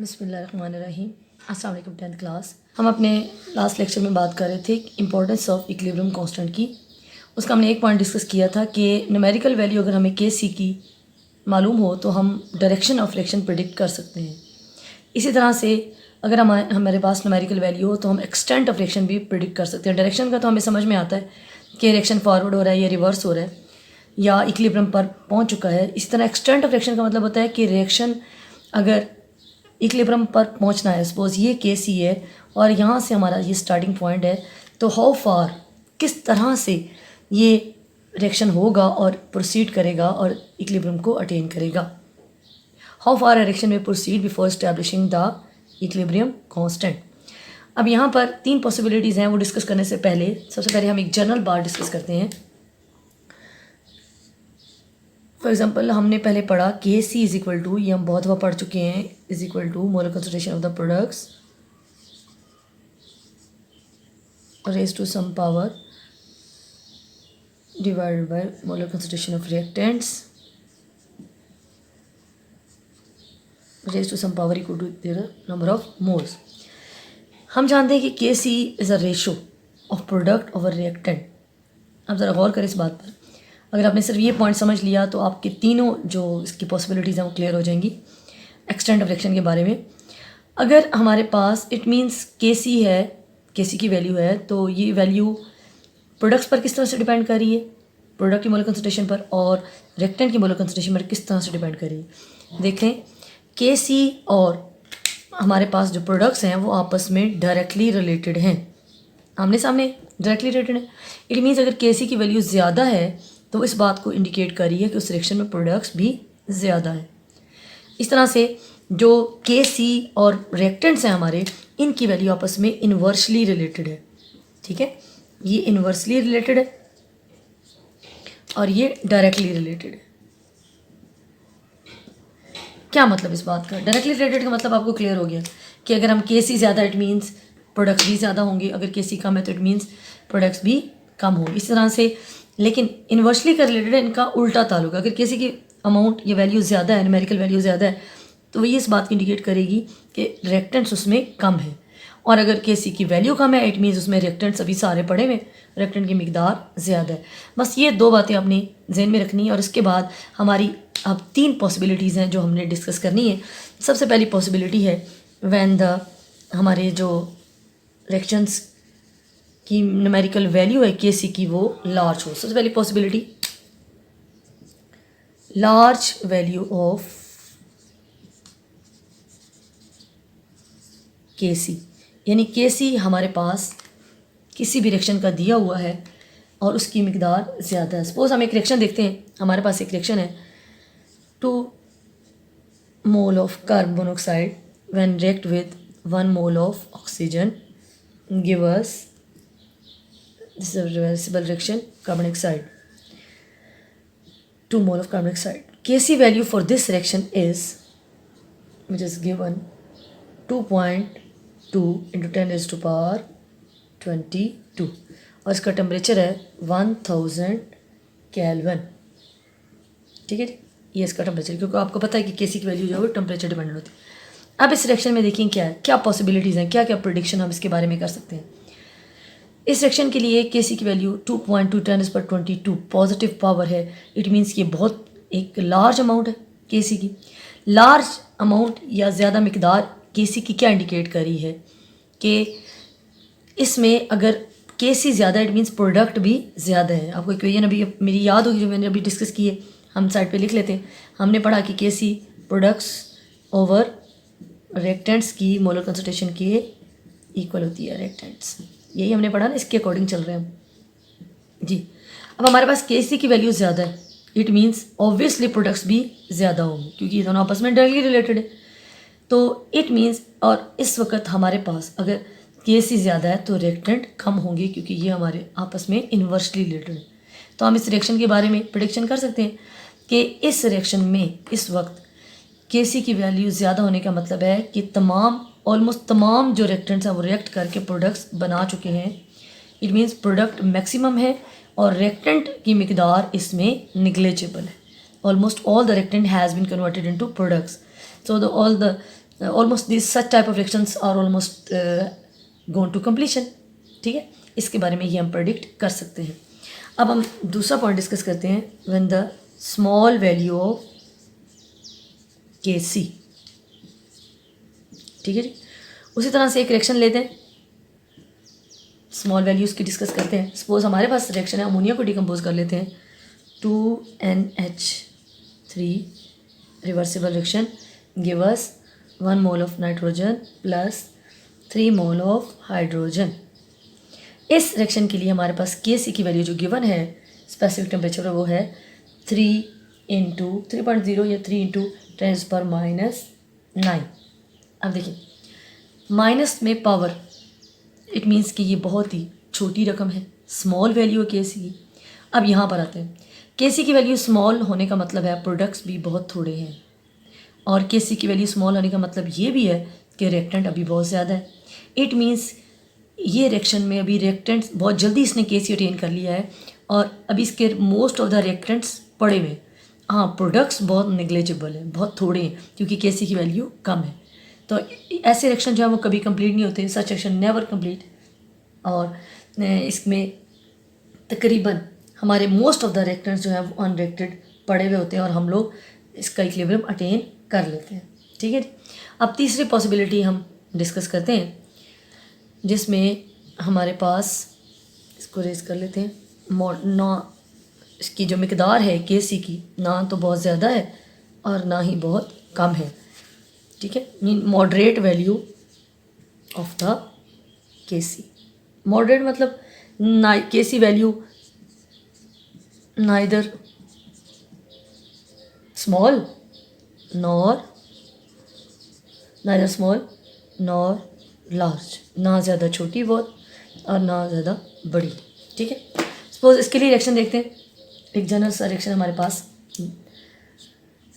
बिस्मिल्लाहिर्रहमानिर्रहीम। अस्सलाम वालेकुम 10th क्लास। हम अपने लास्ट लेक्चर में बात कर रहे थे इंपॉर्टेंस ऑफ इक्विलिब्रियम कांस्टेंट की। उसका हमने एक पॉइंट डिस्कस किया था कि न्यूमेरिकल वैल्यू अगर हमें के सी की मालूम हो तो हम डायरेक्शन ऑफ रिएक्शन प्रिडिक्ट कर सकते हैं। इसी तरह से अगर हमारे पास न्यूमेरिकल वैल्यू हो तो हम एक्सटेंट ऑफ रिएक्शन भी प्रिडिक्ट कर सकते हैं। डायरेक्शन का तो हमें समझ में आता है कि रिएक्शन फॉरवर्ड हो रहा है या रिवर्स हो रहा है या इक्विलिब्रियम पर पहुंच चुका है। इसी तरह एक्सटेंट ऑफ रिएक्शन का मतलब होता है कि रिएक्शन अगर इक्विलिब्रियम पर पहुंचना है, सपोज ये के सी है और यहाँ से हमारा ये स्टार्टिंग पॉइंट है, तो हाउ फार किस तरह से ये रिएक्शन होगा और प्रोसीड करेगा और इक्विलिब्रियम को अटेन करेगा। हाउ फार अ रिएक्शन में proceed before establishing the equilibrium constant. अब यहाँ पर तीन पॉसिबिलिटीज़ हैं, वो डिस्कस करने से पहले सबसे पहले हम एक जनरल बात डिस्कस करते हैं। फॉर एग्जाम्पल हमने पहले पढ़ा के सी इज इक्वल टू, ये हम बहुत दफ़ा पढ़ चुके हैं, is equal to molar concentration of the products raise to some power divided by molar concentration of reactants raise to some power equal to their number of moles. हम जानते हैं कि K C is a ratio of product over reactant. अब ज़रा गौर करें इस बात पर। अगर आपने सिर्फ ये पॉइंट समझ लिया तो आपके तीनों जो इसकी पॉसिबिलिटीज़ हैं वो क्लियर हो जाएंगी एक्सटेंट ऑफ रिएक्शन के बारे में। अगर हमारे पास इट मींस के सी है, के सी की वैल्यू है, तो ये वैल्यू प्रोडक्ट्स पर किस तरह से डिपेंड कर रही है, प्रोडक्ट की मोलर कंसंट्रेशन पर, और रिएक्टेंट की मोलर कंसंट्रेशन पर किस तरह से डिपेंड कर रही है। देखें के सी और हमारे पास जो प्रोडक्ट्स हैं वो आपस में डायरेक्टली रिलेटेड हैं, आमने सामने डायरेक्टली रिलेटेड हैं। इट मीन्स अगर के सी की वैल्यू ज़्यादा है तो इस बात को इंडिकेट कर रही है कि उस रिएक्शन में प्रोडक्ट्स भी ज़्यादा है। इस तरह से जो के सी और रिएक्टेंट्स हैं हमारे, इनकी वैल्यू आपस में इन्वर्सली रिलेटेड है। ठीक है, ये इन्वर्सली रिलेटेड है और ये डायरेक्टली रिलेटेड है। क्या मतलब इस बात का? डायरेक्टली रिलेटेड का मतलब आपको क्लियर हो गया कि अगर हम के सी ज़्यादा इट मीन्स प्रोडक्ट्स भी ज़्यादा होंगे, अगर के सी कम है तो इट मीन्स प्रोडक्ट्स भी कम होंगे। इस तरह से, लेकिन इन्वर्सली का रिलेटेड है, इनका उल्टा ताल्लुक। अगर किसी की अमाउंट ये वैल्यू ज़्यादा है, न्यूमेरिकल वैल्यू ज़्यादा है, तो वो ये इस बात की इंडिकेट करेगी कि रिएक्टेंट्स उसमें कम है। और अगर के सी की वैल्यू कम है इट मीन्स उसमें रिएक्टेंट्स अभी सारे पड़े हुए, रिएक्टेंट की मिकदार ज़्यादा है। बस ये दो बातें आपने जहन में रखनी है। और इसके बाद हमारी अब तीन पॉसिबिलिटीज़ हैं जो हमने डिस्कस करनी है। सबसे पहली पॉसिबिलिटी है व्हेन द हमारे जो रिएक्शंस की न्यूमेरिकल वैल्यू है के सी की वो लार्ज हो। सबसे पहली पॉसिबिलिटी, लार्ज वैल्यू ऑफ के सी, यानी के सी हमारे पास किसी भी रिएक्शन का दिया हुआ है और उसकी मिकदार ज़्यादा है। सपोज हम एक रिएक्शन देखते हैं, हमारे पास एक रिएक्शन है 2 mole of carbon monoxide when react with 1 mole of oxygen give us this is a reversible reaction carbon dioxide, 2 mole of carbon dioxide. Kc value for this reaction is, which is given 2.2 into 10 raised to power 22 और इसका temperature है 1000 kelvin. ठीक है जी, ये इसका temperature, क्योंकि आपको पता है कि केसी की वैल्यू जो है वो टेम्परेचर डिपेंडेंट होती है। अब इस रिएक्शन में देखिए क्या है, क्या पॉसिबिलिटीज़ हैं, क्या क्या प्रेडिक्शन हम इसके बारे में कर सकते हैं। इस रिएक्शन के लिए के सी की वैल्यू 2.2 10⁻22 पॉजिटिव पावर है। इट मीन्स कि बहुत एक लार्ज अमाउंट है के सी की। लार्ज अमाउंट या ज़्यादा मिकदार के सी की क्या इंडिकेट कर रही है कि इसमें अगर के सी ज़्यादा इट मीन्स प्रोडक्ट भी ज़्यादा है। आपको इक्वेशन अभी मेरी याद होगी जो मैंने अभी डिस्कस की है, हम साइड पे लिख लेते हैं। हमने पढ़ा कि के सी प्रोडक्ट्स ओवर रिएक्टेंट्स की मोलर कंसंट्रेशन के इक्वल होती है रिएक्टेंट्स, यही हमने पढ़ा ना, इसके अकॉर्डिंग चल रहे हैं हम जी। अब हमारे पास के सी की वैल्यू ज़्यादा है, इट मीन्स ऑब्वियसली प्रोडक्ट्स भी ज़्यादा होंगे क्योंकि ये दोनों आपस में डायरेक्टली रिलेटेड है। तो इट मीन्स, और इस वक्त हमारे पास अगर के सी ज़्यादा है तो रिएक्टेंट कम होंगे क्योंकि ये हमारे आपस में इन्वर्सली रिलेटेड है। तो हम इस रिएक्शन के बारे में प्रेडिक्शन कर सकते हैं कि इस रिएक्शन में इस वक्त के सी की वैल्यू ज़्यादा होने का मतलब है कि ऑलमोस्ट तमाम जो रिएक्टेंट्स हैं वो रिएक्ट करके प्रोडक्ट्स बना चुके हैं। इट मीन्स प्रोडक्ट मैक्सिमम है और रिएक्टेंट की मिकदार इसमें निग्लेजिबल है। Almost all the reactant has been converted into products, so all the almost this such type of reactions are almost going to completion. ठीक है, इसके बारे में ये हम प्रेडिक्ट कर सकते हैं। अब हम दूसरा पॉइंट डिस्कस करते हैं, when the small value of Kc। ठीक है जी, उसी तरह से एक रिएक्शन लेते हैं, स्मॉल वैल्यूज़ की डिस्कस करते हैं। सपोज हमारे पास रिएक्शन है, अमोनिया को डिकम्पोज कर लेते हैं, 2NH3 reversible reaction give us 1 mole of nitrogen plus 3 mole of hydrogen. इस रिएक्शन के लिए हमारे पास Kc की वैल्यू जो गिवन है स्पेसिफिक टेम्परेचर वो है 3 इंटू 3.0 या 3 इंटू 10⁻⁹। अब देखिए, माइनस में पावर, इट मीन्स कि ये बहुत ही छोटी रकम है, स्मॉल वैल्यू है Kc की। अब यहाँ पर आते हैं, Kc की वैल्यू स्मॉल होने का मतलब है प्रोडक्ट्स भी बहुत थोड़े हैं, और Kc की वैल्यू स्मॉल होने का मतलब ये भी है कि रिएक्टेंट अभी बहुत ज़्यादा है। इट मीन्स ये रिएक्शन में अभी रिएक्टेंट्स बहुत जल्दी इसने Kc अटेन कर लिया है, और अभी इसके मोस्ट ऑफ द रिएक्टेंट्स पड़े हुए। हाँ, प्रोडक्ट्स बहुत नेग्लिजिबल हैं, बहुत थोड़े हैं, क्योंकि Kc की वैल्यू कम है। तो ऐसे रिएक्शन जो है वो कभी कंप्लीट नहीं होते, सच रिएक्शन नेवर कंप्लीट। और इसमें तकरीबन हमारे मोस्ट ऑफ द रिएक्टेंट्स जो है वो अनरिएक्टेड पड़े हुए होते हैं, और हम लोग इसका इक्विलिब्रियम अटेन कर लेते हैं। ठीक है जी, अब तीसरी पॉसिबिलिटी हम डिस्कस करते हैं, जिसमें हमारे पास, इसको रेज कर लेते हैं, ना इसकी जो मिकदार है Kc की ना तो बहुत ज़्यादा है और ना ही बहुत कम है। ठीक है, mean moderate value of the Kc। Moderate मतलब ना Kc value neither small nor large, ना ज़्यादा छोटी बहुत और ना ज़्यादा बड़ी। ठीक है, सपोज इसके लिए रिएक्शन देखते हैं, एक जनरल सा रिएक्शन हमारे पास,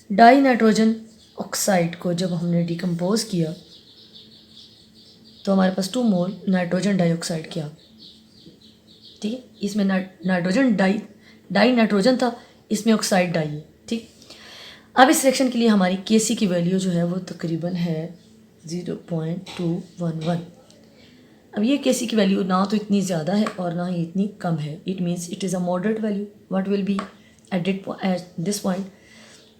डाई नाइट्रोजन ऑक्साइड को जब हमने डिकम्पोज किया तो हमारे पास 2 मोल नाइट्रोजन डाइऑक्साइड किया। ठीक है, इसमें नाइट्रोजन डाई नाइट्रोजन था, इसमें ऑक्साइड डाई है। ठीक, अब इस रिएक्शन के लिए हमारी Kc की वैल्यू जो है वो तकरीबन है 0.211। अब ये Kc की वैल्यू ना तो इतनी ज़्यादा है और ना ही इतनी कम है, it means it is a moderate value. What will be at this point,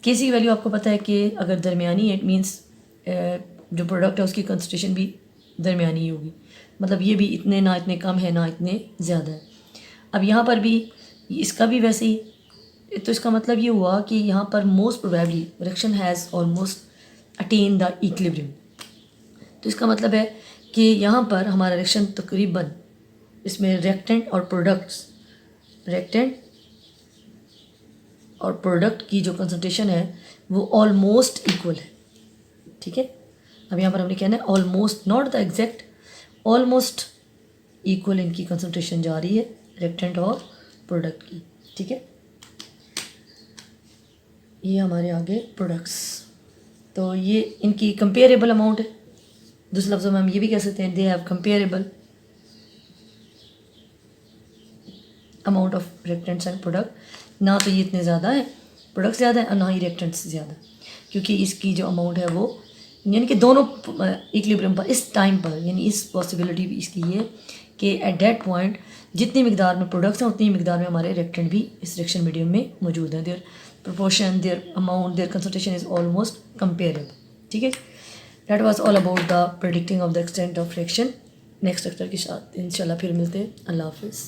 Kc की वैल्यू आपको पता है कि अगर दरमियानी है, इट मीन्स जो प्रोडक्ट है उसकी कंसंट्रेशन भी दरमियानी ही होगी, मतलब ये भी इतने ना इतने कम है ना इतने ज़्यादा है। अब यहाँ पर भी इसका भी वैसे ही, तो इसका मतलब ये हुआ कि यहाँ पर most probably reaction has almost attain the equilibrium. तो इसका मतलब है कि यहाँ पर हमारा रिएक्शन तकरीबन, इसमें रिएक्टेंट और प्रोडक्ट की जो कंसंट्रेशन है वो ऑलमोस्ट इक्वल है। ठीक है, अब यहाँ पर हमने कहना है almost, not the exact, almost equal इनकी कंसंट्रेशन जा रही है रिएक्टेंट और प्रोडक्ट की। ठीक है, ये हमारे आगे प्रोडक्ट्स, तो ये इनकी कंपेरेबल अमाउंट है। दूसरे लफ्ज़ों में हम ये भी कह सकते हैं they have comparable amount of reactants and product. ना तो ये इतने ज़्यादा है, प्रोडक्ट ज़्यादा है, और ना ही रिएक्टेंट्स ज़्यादा, क्योंकि इसकी जो अमाउंट है वो, यानी कि दोनों इक्विलिब्रियम पर इस टाइम पर, यानी इस पॉसिबिलिटी भी इसकी ये कि एट दैट पॉइंट जितनी मिकदार में प्रोडक्ट्स हैं उतनी मिकदार में हमारे रिएक्टेंट भी इस रिएक्शन मीडियम में मौजूद हैं। Their proportion, their amount, their concentration is almost comparable. ठीक है, that was all about the predicting of the extent of reaction. Next lecture के साथ इंशाल्लाह फिर मिलते हैं। अल्लाह हाफिज़।